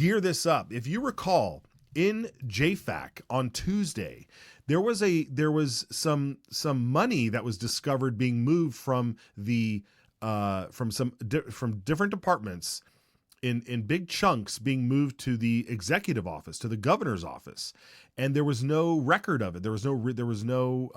gear this up. If you recall, in JFAC on Tuesday, there was some money that was discovered being moved from from different departments in big chunks being moved to the executive office, to the governor's office, and there was no record of it. There was no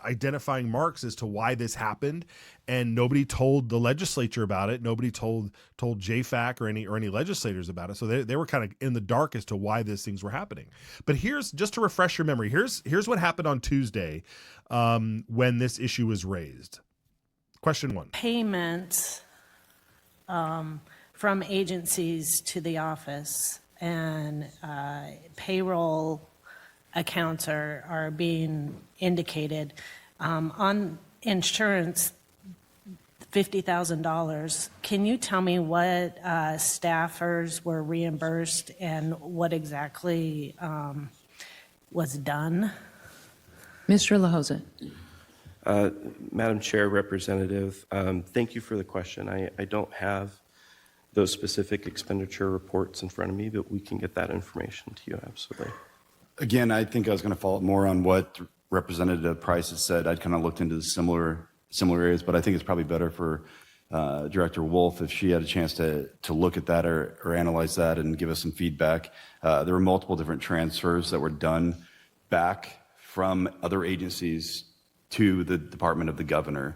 identifying marks as to why this happened, and nobody told the legislature about it. Nobody told JFAC or any legislators about it. So they were kind of in the dark as to why these things were happening. But here's, just to refresh your memory, here's what happened on Tuesday when this issue was raised. Question 1. Payments from agencies to the office, and payroll accounts are being indicated. On insurance, $50,000. Can you tell me what staffers were reimbursed and what exactly was done? Mr. LaHosa. Madam Chair, Representative, thank you for the question. I don't have those specific expenditure reports in front of me, but we can get that information to you, absolutely. Again, I think I was going to follow up more on what Representative Price has said. I'd kind of looked into the similar areas, but I think it's probably better for Director Wolf if she had a chance to look at that or analyze that and give us some feedback. There were multiple different transfers that were done back from other agencies to the Department of the Governor.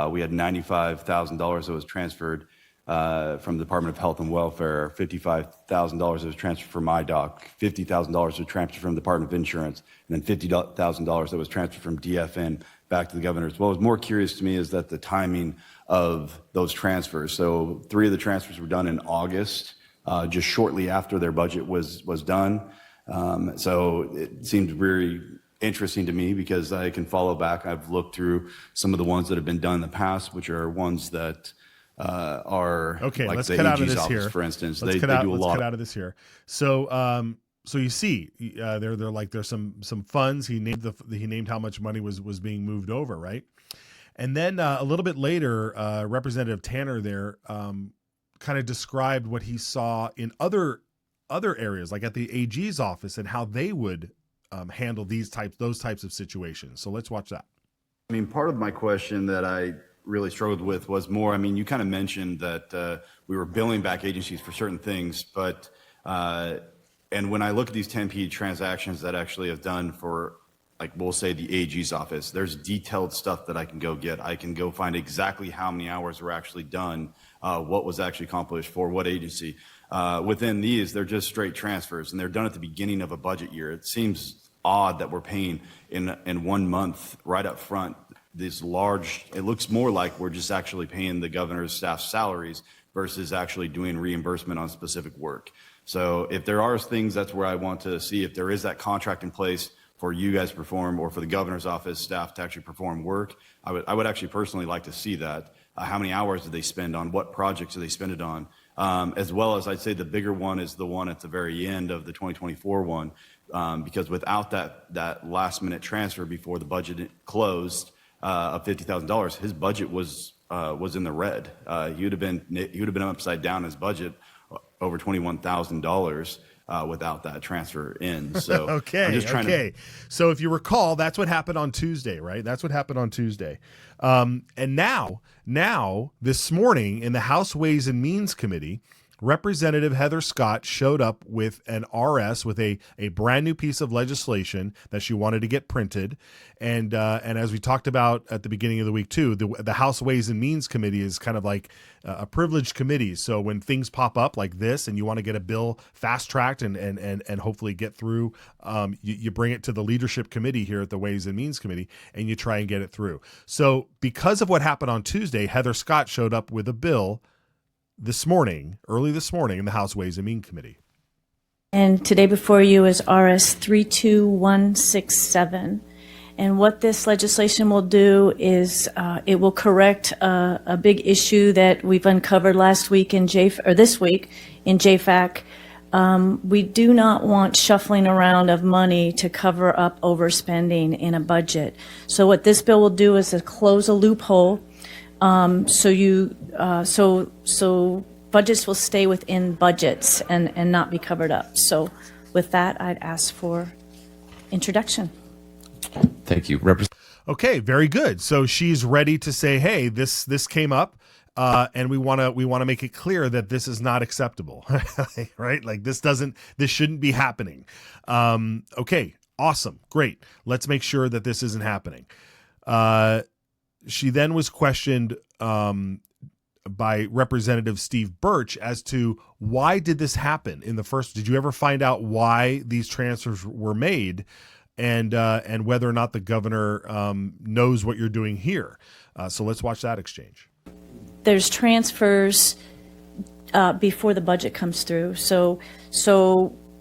We had $95,000 that was transferred from the Department of Health and Welfare, $55,000 that was transferred from IDOC, $50,000 was transferred from the Department of Insurance, and then $50,000 that was transferred from DFN back to the Governor's. What was more curious to me is that the timing of those transfers. So 3 of the transfers were done in August, just shortly after their budget was done. So it seemed very interesting to me because I can follow back. I've looked through some of the ones that have been done in the past, which are ones that are okay. like Let's the cut out of AG's this office, here. for instance. Let's They cut do a lot. Cut out of this here. So you see, they're like there's some funds. He named how much money was being moved over, right? And then a little bit later, Representative Tanner there kind of described what he saw in other areas, like at the AG's office, and how they would handle those types of situations. So let's watch that. I mean, part of my question that I really struggled with was more, I mean, you kind of mentioned that we were billing back agencies for certain things, but, and when I look at these 10P transactions that actually have done for, like, we'll say the AG's office, there's detailed stuff that I can go get. I can go find exactly how many hours were actually done, what was actually accomplished for what agency. Within these, they're just straight transfers, and they're done at the beginning of a budget year. It seems odd that we're paying in 1 month right up front this large, it looks more like we're just actually paying the governor's staff salaries versus actually doing reimbursement on specific work. So if there are things, that's where I want to see if there is that contract in place for you guys to perform or for the governor's office staff to actually perform work. I would actually personally like to see that. How many hours did they spend on? What projects did they spend it on? As well as I'd say the bigger one is the one at the very end of the 2024 one, because without that last minute transfer before the budget closed of $50,000, his budget was in the red. He would have been upside down his budget over $21,000 without that transfer in. So okay. I'm just trying to. So if you recall, that's what happened on Tuesday, right? That's what happened on Tuesday. And now this morning in the House Ways and Means Committee, Representative Heather Scott showed up with an RS, with a brand new piece of legislation that she wanted to get printed. And as we talked about at the beginning of the week too, the House Ways and Means Committee is kind of like a privileged committee. So when things pop up like this and you want to get a bill fast-tracked and hopefully get through, you bring it to the leadership committee here at the Ways and Means Committee and you try and get it through. So because of what happened on Tuesday, Heather Scott showed up with a bill early this morning in the House Ways and Means Committee. And today before you is RS 32167. And what this legislation will do is it will correct a big issue that we've uncovered last week this week in JFAC. We do not want shuffling around of money to cover up overspending in a budget. So what this bill will do is to close a loophole. So budgets will stay within budgets and not be covered up. So with that, I'd ask for introduction. Thank you. Okay, very good. So she's ready to say, "Hey, this came up, and we want to make it clear that this is not acceptable, right? Like this shouldn't be happening." Okay, awesome, great. Let's make sure that this isn't happening. She then was questioned by Representative Steve Birch as to why did this happen in the first. Did you ever find out why these transfers were made? And whether or not the governor knows what you're doing here. So let's watch that exchange. There's transfers before the budget comes through. So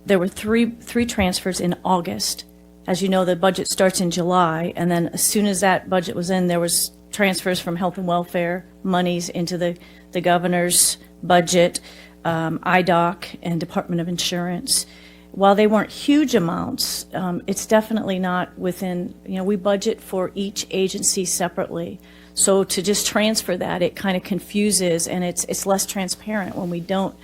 there were three transfers in August. As you know, the budget starts in July, and then as soon as that budget was in, there was transfers from health and welfare monies into the governor's budget, IDOC, and Department of Insurance. While they weren't huge amounts, it's definitely not within, we budget for each agency separately. So to just transfer that, it kind of confuses, and it's less transparent when we don't,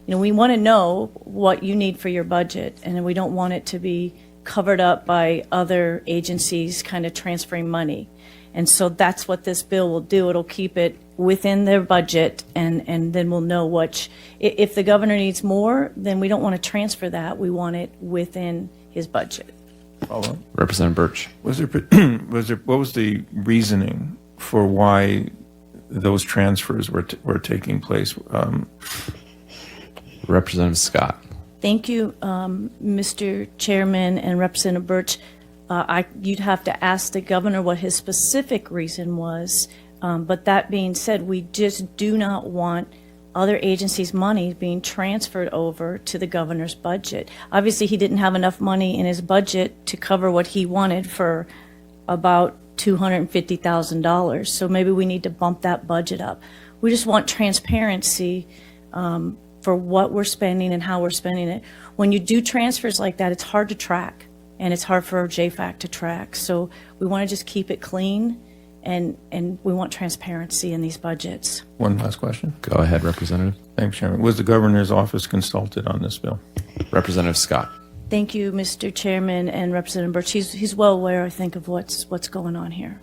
we want to know what you need for your budget, and we don't want it to be covered up by other agencies kind of transferring money. And so that's what this bill will do. It'll keep it within their budget, and then we'll know if the governor needs more, then we don't want to transfer that. We want it within his budget. Follow-up. Representative Birch. What was the reasoning for why those transfers were taking place? Representative Scott. Thank you, Mr. Chairman and Representative Birch. You'd have to ask the governor what his specific reason was. But that being said, we just do not want other agencies' money being transferred over to the governor's budget. Obviously, he didn't have enough money in his budget to cover what he wanted for about $250,000. So maybe we need to bump that budget up. We just want transparency for what we're spending and how we're spending it. When you do transfers like that, it's hard to track, and it's hard for JFAC to track. So we want to just keep it clean. And we want transparency in these budgets. One last question. Go ahead, Representative. Thanks, Chairman. Was the governor's office consulted on this bill? Representative Scott. Thank you, Mr. Chairman and Representative Birch. He's well aware, I think, of what's going on here.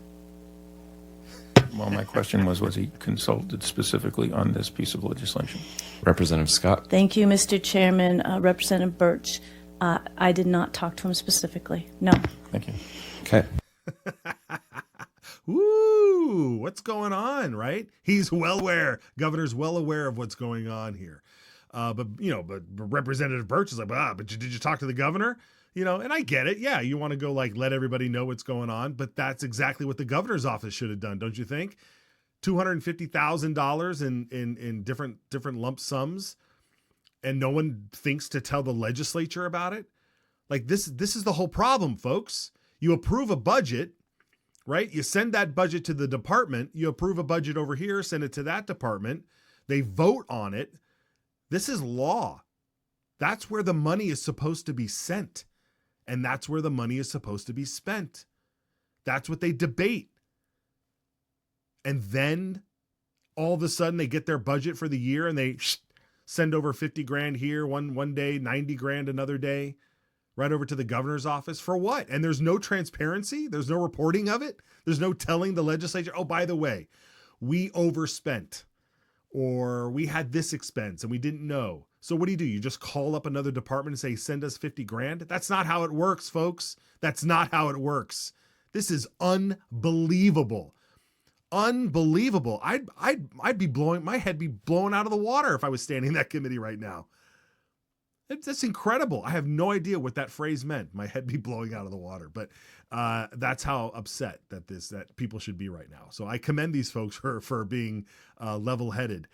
Well, my question was he consulted specifically on this piece of legislation? Representative Scott. Thank you, Mr. Chairman. Representative Birch, I did not talk to him specifically. No. Thank you. Okay. Ooh, what's going on, right? He's well aware. Governor's well aware of what's going on here. But Representative Birch is like, but did you talk to the governor? And I get it. Yeah, you want to go let everybody know what's going on, but that's exactly what the governor's office should have done, don't you think? $250,000 in different lump sums, and no one thinks to tell the legislature about it. Like this is the whole problem, folks. You approve a budget. Right? You send that budget to the department, you approve a budget over here, send it to that department, they vote on it. This is law. That's where the money is supposed to be sent. And that's where the money is supposed to be spent. That's what they debate. And then all of a sudden they get their budget for the year and they send over 50 grand here one day, 90 grand another day. Right over to the governor's office for what? And there's no transparency. There's no reporting of it. There's no telling the legislature, oh, by the way, we overspent or we had this expense and we didn't know. So what do? You just call up another department and say, send us 50 grand. That's not how it works, folks. That's not how it works. This is unbelievable. Unbelievable. I'd be my head be blown out of the water if I was standing in that committee right now. That's incredible. I have no idea what that phrase meant. My head be blowing out of the water, but that's how upset that people should be right now. So I commend these folks for being level-headed.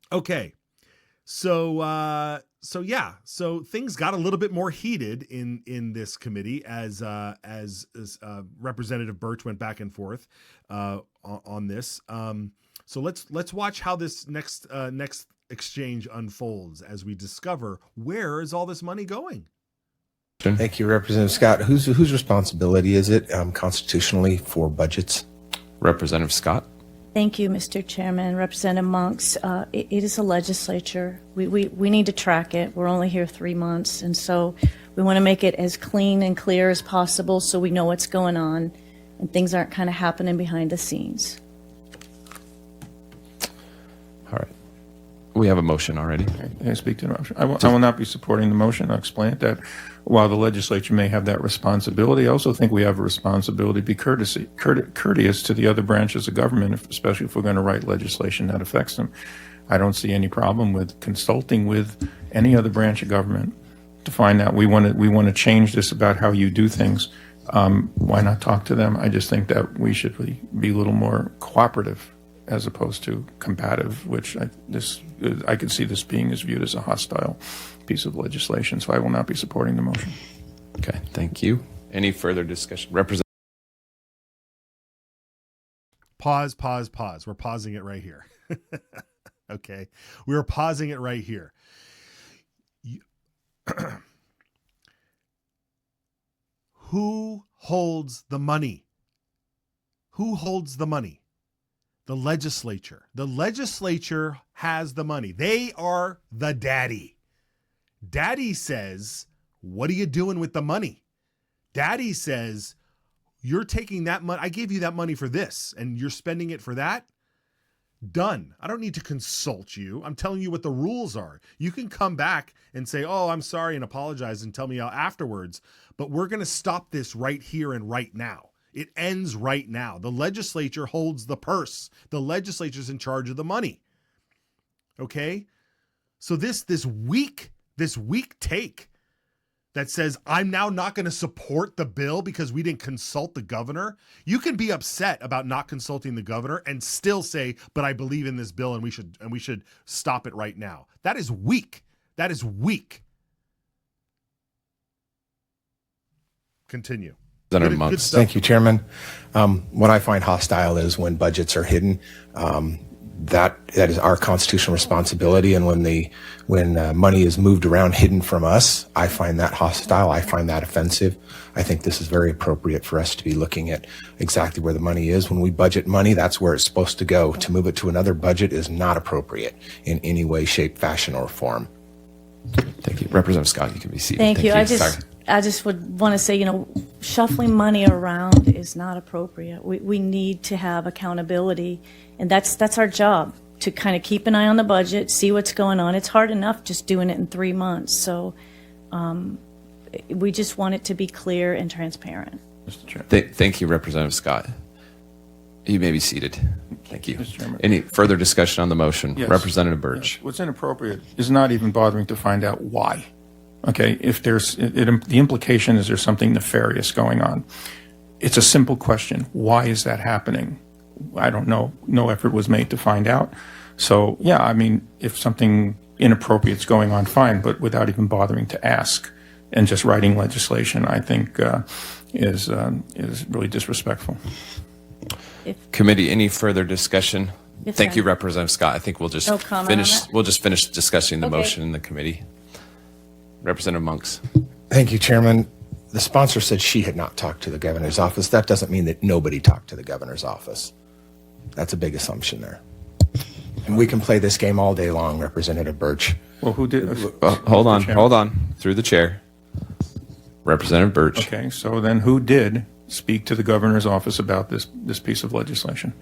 Okay, so things got a little bit more heated in this committee as Representative Birch went back and forth on this. So let's watch how this next exchange unfolds as we discover where is all this money going. Thank you, Representative Scott. Whose responsibility is it constitutionally for budgets? Representative Scott. Thank you, Mr. Chairman. Representative Monks, it is a legislature. We need to track it. We're only here 3 months, and so we want to make it as clean and clear as possible so we know what's going on and things aren't kind of happening behind the scenes. All right. We have a motion already. May I speak to the motion? I will not be supporting the motion. I'll explain it that while the legislature may have that responsibility, I also think we have a responsibility to be courteous to the other branches of government, especially if we're going to write legislation that affects them. I don't see any problem with consulting with any other branch of government to find out we want to change this about how you do things. Why not talk to them? I just think that we should be a little more cooperative as opposed to combative, which I could see this being viewed as a hostile piece of legislation. So I will not be supporting the motion. Okay, thank you. Any further discussion? Pause. We're pausing it right here. Okay. We're pausing it right here. Who holds the money? Who holds the money? The legislature. The legislature has the money. They are the daddy. Daddy says, what are you doing with the money? Daddy says, you're taking that money. I gave you that money for this and you're spending it for that. Done. I don't need to consult you. I'm telling you what the rules are. You can come back and say, oh, I'm sorry, and apologize and tell me out afterwards. But we're going to stop this right here and right now. It ends right now. The legislature holds the purse. The legislature's in charge of the money. Okay? So this weak take that says, I'm now not going to support the bill because we didn't consult the governor. You can be upset about not consulting the governor and still say, but I believe in this bill and we should stop it right now. That is weak. That is weak. Continue. Good stuff. Thank you, Chairman. What I find hostile is when budgets are hidden. That is our constitutional responsibility, and when money is moved around hidden from us, I find that hostile. I find that offensive. I think this is very appropriate for us to be looking at exactly where the money is. When we budget money, that's where it's supposed to go. To move it to another budget is not appropriate in any way, shape, fashion, or form. Thank you. Representative Scott, you can be seated. Thank you. I just would want to say, shuffling money around is not appropriate. We need to have accountability, and that's our job, to kind of keep an eye on the budget, see what's going on. It's hard enough just doing it in 3 months, so we just want it to be clear and transparent. Mr. Chair. Thank you, Representative Scott. You may be seated. Thank you. Mr. Chairman. Any further discussion on the motion? Yes. Representative Birch. Yes. What's inappropriate is not even bothering to find out why. Okay, if the implication is there's something nefarious going on. It's a simple question. Why is that happening? I don't know. No effort was made to find out. So, yeah, I mean, if something inappropriate is going on, fine, but without even bothering to ask and just writing legislation, I think is really disrespectful. Committee, any further discussion? Yes, Thank sir. you, Representative Scott. I think we'll just No comment finish. on that? We'll just finish discussing the Okay. motion in the committee. Representative Monks. Thank you, Chairman. The sponsor said she had not talked to the governor's office. That doesn't mean that nobody talked to the governor's office. That's a big assumption there. And we can play this game all day long, Representative Birch. Well, who did? Hold on, Chairman. hold on. Through the chair. Representative Birch. Okay, so then who did speak to the governor's office about this piece of legislation?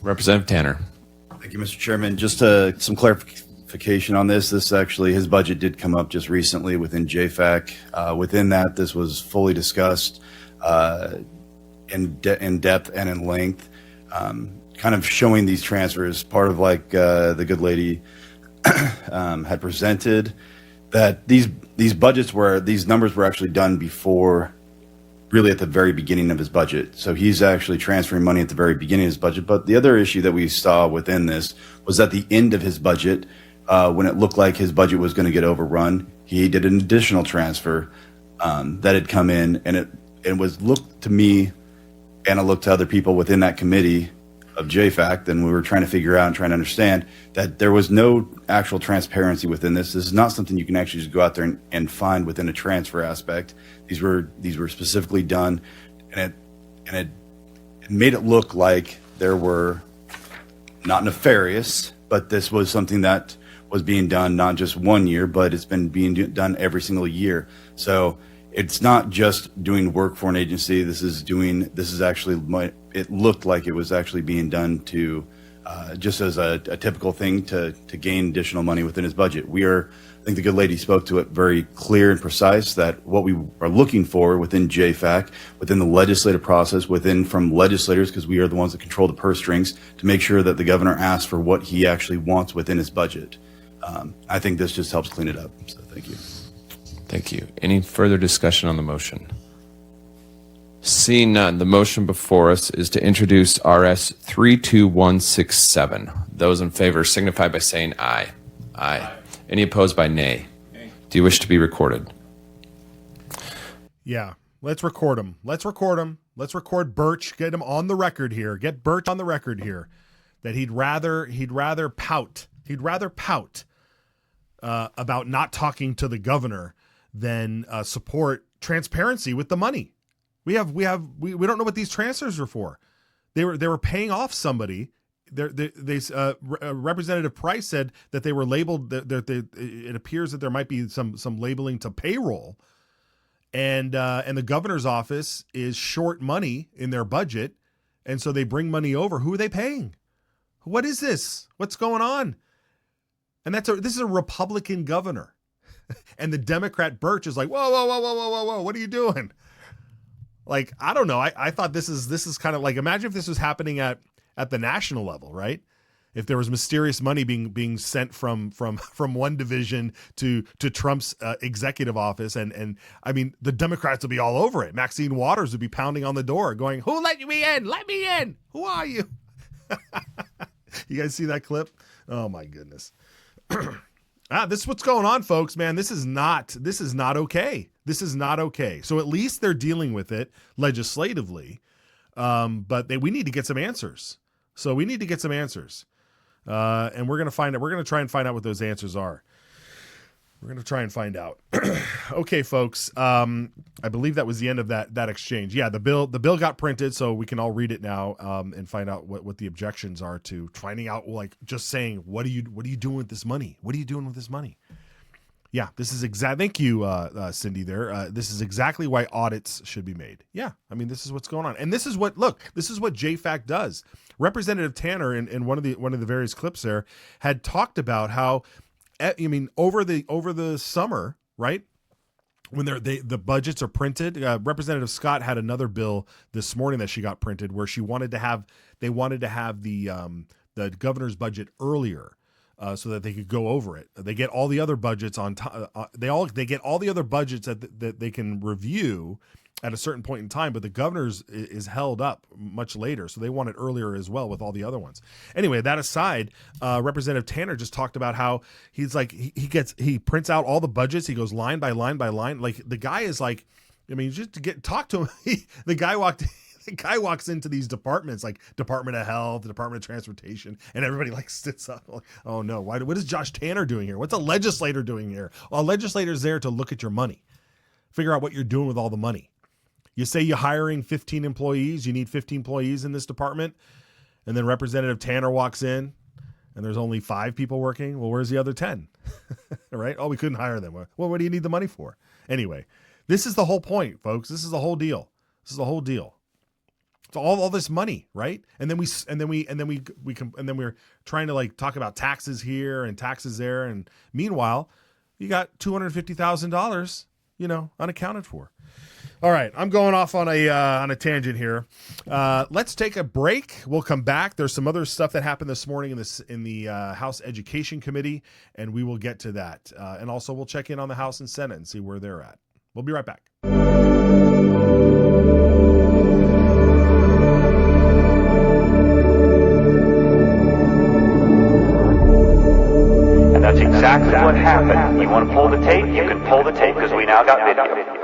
Representative Tanner. Thank you, Mr. Chairman. Just some clarification on this. This actually, his budget did come up just recently within JFAC. Within that, this was fully discussed in depth and in length, kind of showing these transfers, part of like the good lady had presented, that these numbers were actually done before, really at the very beginning of his budget. So he's actually transferring money at the very beginning of his budget. But the other issue that we saw within this was at the end of his budget, when it looked like his budget was going to get overrun, he did an additional transfer that had come in, and it was looked to me, and it looked to other people within that committee of JFAC, then we were trying to figure out and trying to understand that there was no actual transparency within this. This is not something you can actually just go out there and find within a transfer aspect. These were specifically done, and it made it look like there were not nefarious, but this was something that was being done not just one year, but it's been being done every single year. So it's not just doing work for an agency. This is actually, it looked like it was actually being done to just as a typical thing to gain additional money within his budget. I think the good lady spoke to it very clear and precise that what we are looking for within JFAC, within the legislative process, from legislators, because we are the ones that control the purse strings, to make sure that the governor asks for what he actually wants within his budget. I think this just helps clean it up. So thank you. Thank you. Any further discussion on the motion? Seeing none, the motion before us is to introduce RS 32167. Those in favor signify by saying aye. Aye. Any opposed by nay? Do you wish to be recorded? Yeah, let's record him. Let's record Birch. Get him on the record here. Get Birch on the record here. That he'd rather pout. He'd rather pout about not talking to the governor than support transparency with the money. We don't know what these transfers are for. They were paying off somebody. Representative Price said that they were labeled. It appears that there might be some labeling to payroll, and the governor's office is short money in their budget, and so they bring money over. Who are they paying? What is this? What's going on? And this is a Republican governor, and the Democrat Birch is like, whoa, what are you doing? Like, I don't know. I thought this is kind of like, imagine if this was happening at the national level, right? If there was mysterious money being sent from one division to Trump's executive office, and I mean, the Democrats would be all over it. Maxine Waters would be pounding on the door going, "Who let me in? Let me in. Who are you?" You guys see that clip? Oh my goodness. This is what's going on, folks, man. This is not okay. This is not okay. So at least they're dealing with it legislatively. But we need to get some answers. So we need to get some answers. And we're going to find out. We're going to try and find out what those answers are. We're going to try and find out. Okay, folks. I believe that was the end of that exchange. Yeah, the bill got printed, so we can all read it now and find out what the objections are to finding out, like, just saying, what are you doing with this money? What are you doing with this money? Yeah, this is thank you, Cindy there. This is exactly why audits should be made. Yeah, I mean, this is what's going on. And this is what JFAC does. Representative Tanner in one of the various clips there had talked about how, I mean, over the summer, right? When the budgets are printed, Representative Scott had another bill this morning that she got printed where they wanted to have the governor's budget earlier. So that they could go over it. They get all the other budgets on they get all the other budgets that they can review at a certain point in time, but the governor's is held up much later, so they want it earlier as well with all the other ones. Anyway, that aside, Representative Tanner just talked about how he's like he prints out all the budgets. He goes line by line by line. Like, the guy is like, I mean, just to talk to him, the guy walks into these departments, like Department of Health, the Department of Transportation, and everybody like sits up like, oh no, what is Josh Tanner doing here? What's a legislator doing here? Well, a legislator's there to look at your money, figure out what you're doing with all the money. You say you're hiring 15 employees, you need 15 employees in this department, and then Representative Tanner walks in and there's only 5 people working. Well, where's the other 10? Right? Oh, we couldn't hire them. Well, what do you need the money for? Anyway, this is the whole point, folks. This is the whole deal. So all this money, right? And then we're trying to like talk about taxes here and taxes there, and meanwhile, you got $250,000, unaccounted for. All right, I'm going off on a tangent here. Let's take a break. We'll come back. There's some other stuff that happened this morning in the House Education Committee, and we will get to that. And also, we'll check in on the House and Senate and see where they're at. We'll be right back. That's exactly what happened. You want to pull the tape? You can pull the tape because we now got video.